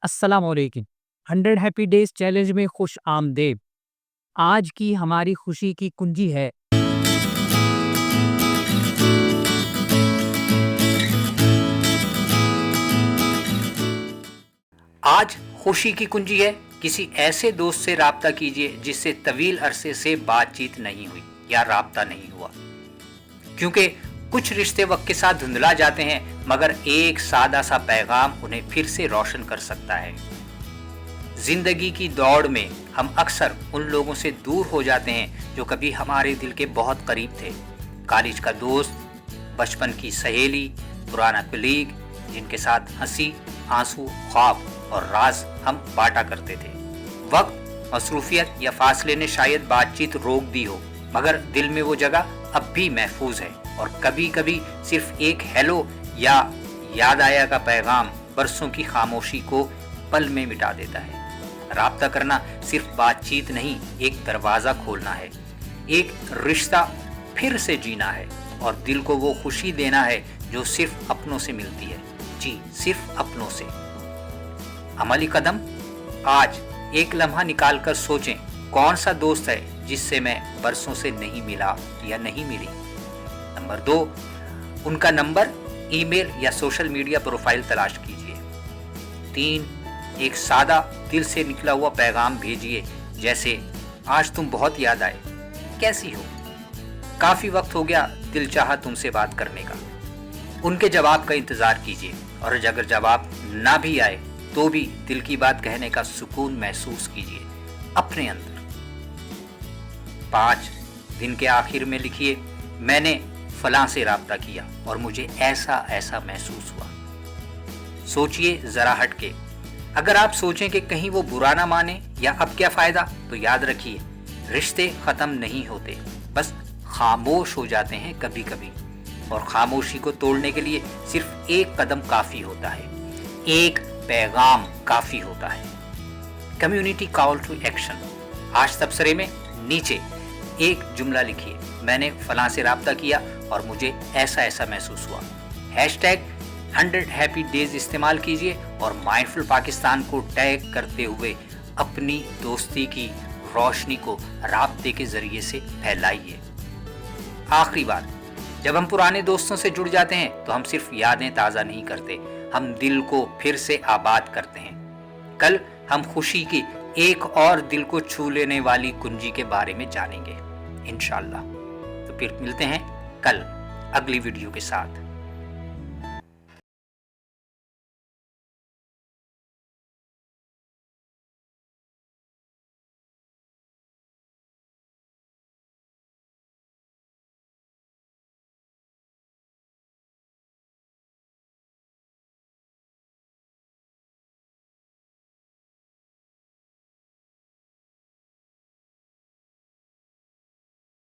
السلام علیکم 100 happy days challenge میں خوش آمدید۔ آج کی ہماری خوشی کی کنجی ہے آج خوشی کی کنجی ہے کسی ایسے دوست سے رابطہ کیجئے جس سے طویل عرصے سے بات چیت نہیں ہوئی یا رابطہ نہیں ہوا، کیونکہ کچھ رشتے وقت کے ساتھ دھندلا جاتے ہیں مگر ایک سادہ سا پیغام انہیں پھر سے روشن کر سکتا ہے۔ زندگی کی دوڑ میں ہم اکثر ان لوگوں سے دور ہو جاتے ہیں جو کبھی ہمارے دل کے بہت قریب تھے۔ کالج کا دوست، بچپن کی سہیلی، پرانا کلیگ جن کے ساتھ ہنسی، آنسو، خواب اور راز ہم بانٹا کرتے تھے۔ وقت، مصروفیت یا فاصلے نے شاید بات چیت روک دی ہو مگر دل میں وہ جگہ اب بھی محفوظ ہے، اور کبھی کبھی صرف ایک ہیلو یا یاد آیا کا پیغام برسوں کی خاموشی کو پل میں مٹا دیتا ہے۔ رابطہ کرنا صرف بات چیت نہیں، ایک دروازہ کھولنا ہے، ایک رشتہ پھر سے جینا ہے اور دل کو وہ خوشی دینا ہے جو صرف اپنوں سے ملتی ہے۔ جی، صرف اپنوں سے۔ عملی قدم: آج ایک لمحہ نکال کر سوچیں کون سا دوست ہے جس سے میں برسوں سے نہیں ملا یا نہیں ملی۔ نمبر 2، ان کا نمبر، ای میل یا سوشل میڈیا پروفائل تلاش کیجیے۔ 3، ایک سادہ دل سے نکلا ہوا پیغام بھیجیے، جیسے آج تم بہت یاد آئے، کیسی ہو، کافی وقت ہو گیا دل چاہا تم سے بات کرنے کا۔ ان کے جواب کا انتظار کیجیے، اور اگر جواب نہ بھی آئے تو بھی دل کی بات کہنے کا سکون محسوس کیجیے اپنے اندر۔ 5، دن کے آخر میں لکھیے، میں نے فلاں سے رابطہ کیا اور مجھے ایسا ایسا محسوس ہوا۔ سوچئے ذرا ہٹ کے، اگر آپ سوچیں کہ کہیں وہ برا نہ مانے یا اب کیا فائدہ، تو یاد رکھیے رشتے ختم نہیں ہوتے، بس خاموش ہو جاتے ہیں کبھی کبھی، اور خاموشی کو توڑنے کے لیے صرف ایک قدم کافی ہوتا ہے، ایک پیغام کافی ہوتا ہے۔ کمیونٹی کال ٹو ایکشن: آج تبصرے میں نیچے ایک جملہ لکھیے، میں نے فلاں سے رابطہ کیا اور مجھے ایسا ایسا محسوس ہوا۔ #100 ہیپی ڈیز استعمال کیجیے اور مائنڈفل پاکستان کو ٹیگ کرتے ہوئے اپنی دوستی کی روشنی کو رابطے کے ذریعے سے پھیلائیے۔ آخری بات، جب ہم پرانے دوستوں سے جڑ جاتے ہیں تو ہم صرف یادیں تازہ نہیں کرتے، ہم دل کو پھر سے آباد کرتے ہیں۔ کل ہم خوشی کی ایک اور دل کو چھو لینے والی کنجی کے بارے میں جانیں گے انشاءاللہ۔ تو پھر ملتے ہیں کل اگلی ویڈیو کے ساتھ۔